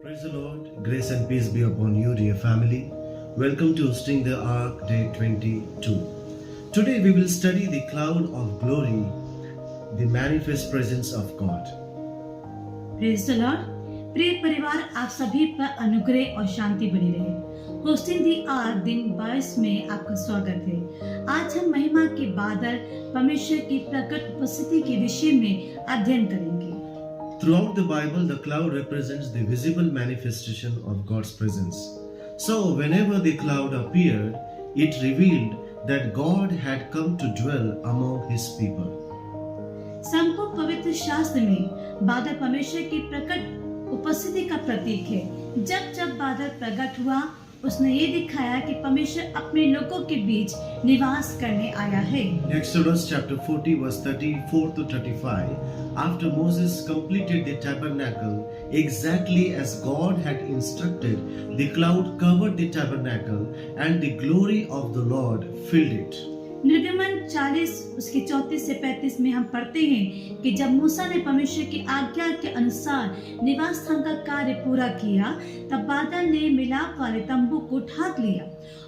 Praise the Lord. Grace and peace be upon you, dear family. Welcome to Hosting the Ark, day 22. Today we will study the cloud of glory, the manifest presence of God. Praise the Lord. प्रिय परिवार, आप सभी पर अनुग्रह और शांति बनी रहे। Hosting दी arc दिन 22 में आपका स्वागत है। आज हम महिमा के बादल, परमेश्वर की प्रकट उपस्थिति के विषय में अध्ययन करेंगे। Throughout the Bible, the cloud represents the visible manifestation of God's presence. So, whenever the cloud appeared, it revealed that God had come to dwell among His people. संपूर्ण पवित्र शास्त्र में बादल परमेश्वर की प्रकट उपस्थिति का प्रतीक है। जब जब बादल प्रकट हुआ, उसने ये दिखाया कि परमेश्वर अपने लोगों के बीच निवास करने आया है। Exodus chapter 40 verse 34 to 35. After Moses completed the tabernacle exactly as God had instructed, the cloud covered the tabernacle and the glory of the Lord filled it. निर्गमन 40 उसके 34 से 35 में हम पढ़ते हैं कि जब मूसा ने परमेश्वर की आज्ञा के अनुसार निवास स्थान का कार्य पूरा किया, तब बादल ने मिलाप वाले तंबू को ढाक लिया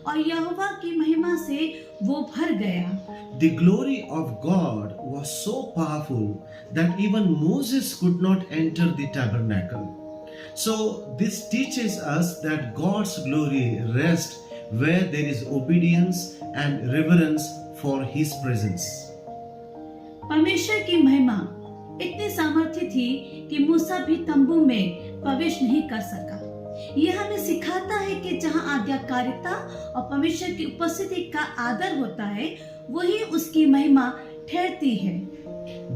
और यहोवा की महिमा से वो भर गया। The glory of God was so powerful that even Moses could not enter the tabernacle. So this teaches us that God's glory rests where there is obedience and reverence for His presence. परमेश्वर की महिमा इतनी सामर्थ्य थी कि मूसा भी तंबू में प्रवेश नहीं कर सका। यह हमें सिखाता है कि जहां आज्ञाकारिता और परमेश्वर की उपस्थिति का आदर होता है, वही उसकी महिमा ठहरती है।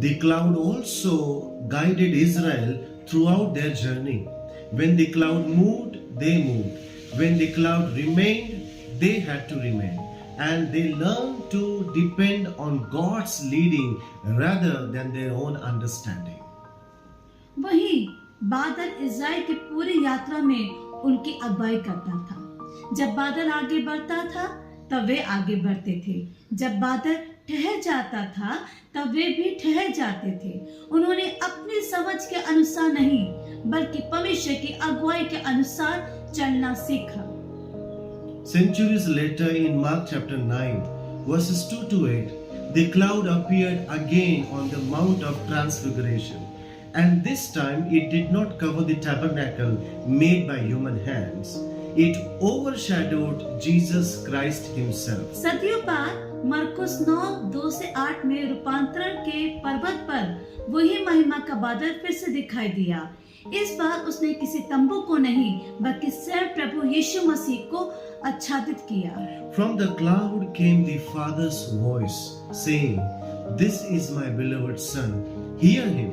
The cloud also guided Israel throughout their journey. When the cloud moved, they moved. When the cloud remained, they had to remain. And they learned to depend on God's leading rather than their own understanding. वही बादल Israel की पूरी यात्रा में उनकी अगुवाई करता था। जब बादल आगे बढ़ता था, तब वे आगे बढ़ते थे। जब बादल ठहर जाता था, तब वे भी ठहर जाते थे। उन्होंने अपनी समझ के अनुसार नहीं, बल्कि परमेश्वर की अगुवाई के अनुसार चलना सीखा। Centuries later, in Mark chapter 9, verses 2 to 8, the cloud appeared again on the Mount of Transfiguration. And this time it did not cover the tabernacle made by human hands. It overshadowed Jesus Christ Himself. सदियों बाद मरकुस 9:2 से 8 में रूपांतरण के पर्वत पर वही महिमा का बादल फिर से दिखाई दिया। इस बार उसने किसी तंबू को नहीं, बल्कि स्वयं प्रभु यीशु मसीह को आच्छादित किया। From the cloud came the Father's voice saying, "This is my beloved Son, hear Him."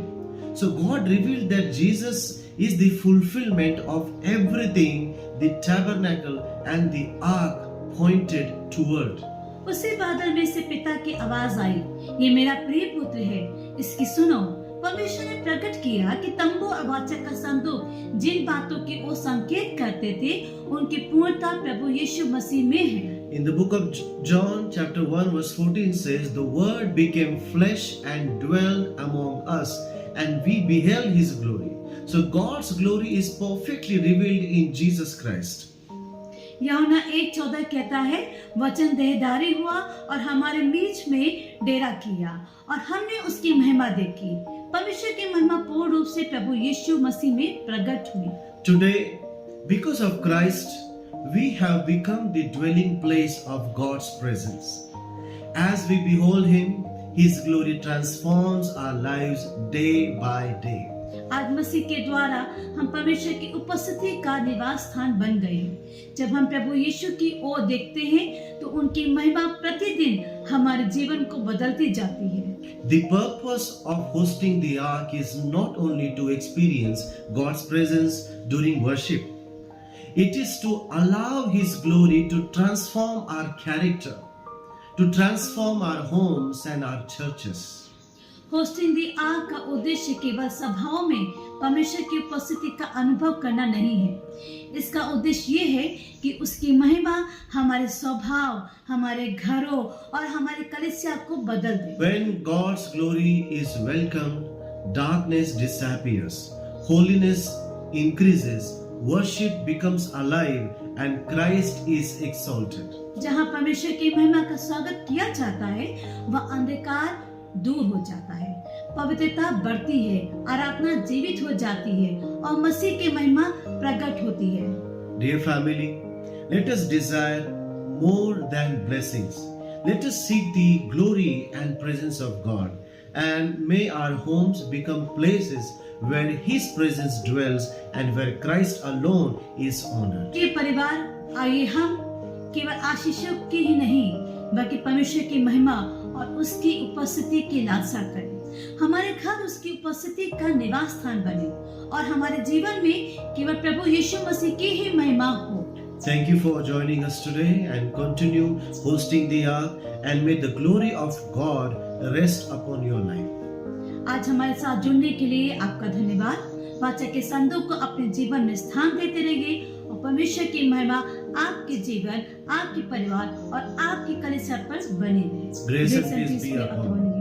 So God revealed that Jesus is the fulfillment of everything the tabernacle and the ark pointed toward. उसी बादल में से पिता की आवाज आई, ये मेरा प्रिय पुत्र है, इसकी सुनो। परमेश्वर ने प्रकट किया कि तंबू और वाचा का संदूक जिन बातों की ओर संकेत करते थे, उनकी पूर्णता प्रभु यीशु मसीह में है। In the book of John chapter 1 verse 14 says, "The word became flesh and dwelt among us, and we beheld His glory." So God's glory is perfectly revealed in Jesus Christ. यूहन्ना 1:14 कहता है, वचन देहधारी हुआ और हमारे बीच में डेरा किया और हमने उसकी महिमा देखी। परमेश्वर की महिमा पूर्ण रूप से प्रभु यीशु मसीह में प्रकट हुई। Today, because of Christ, we have become the dwelling place of God's presence. As we behold Him, His glory transforms our lives day by day. आज मसीह के द्वारा हम परमेश्वर की उपस्थिति का निवास स्थान बन गए हैं। जब हम प्रभु यीशु की ओर देखते हैं, तो उनकी महिमा प्रतिदिन हमारे जीवन को बदलती जाती है। The purpose of hosting the ark is not only to experience God's presence during worship. It is to allow His glory to transform our character, to transform our homes and our churches. Hosting the arc का उद्देश्य केवल सभाओं में परमेश्वर की उपस्थिति का अनुभव करना नहीं है। इसका उद्देश्य ये है कि उसकी महिमा हमारे स्वभाव, हमारे घरों और हमारी कलीसिया को बदल दे। When God's glory is welcomed, darkness disappears, holiness increases, worship becomes alive and Christ is exalted. जहाँ परमेश्वर की महिमा का स्वागत किया जाता है, वह अंधकार दूर हो जाता है, पवित्रता बढ़ती है, आराधना जीवित हो जाती है और मसीह की महिमा प्रकट होती है। Dear family, let us desire more than blessings. Let us seek the glory and presence of God, and may our homes become places where His presence dwells and where Christ alone is honored. कि परिवार, आइए हम केवल आशीषों की ही नहीं बल्कि परमेश्वर की महिमा और उसकी उपस्थिति की लालसा करें। हमारे घर उसकी उपस्थिति का निवास स्थान बने और हमारे जीवन में केवल प्रभु यीशु मसीह की ही महिमा हो। Thank you for joining us today and continue hosting the ark, and may the glory of God rest upon your life. आज हमारे साथ जुड़ने के लिए आपका धन्यवाद। वाचा के संदूक को अपने जीवन में स्थान देते रहिए और परमेश्वर की महिमा आपके जीवन, आपके परिवार और आपकी कलीसिया पर बनी रहे। Grace and peace be upon you.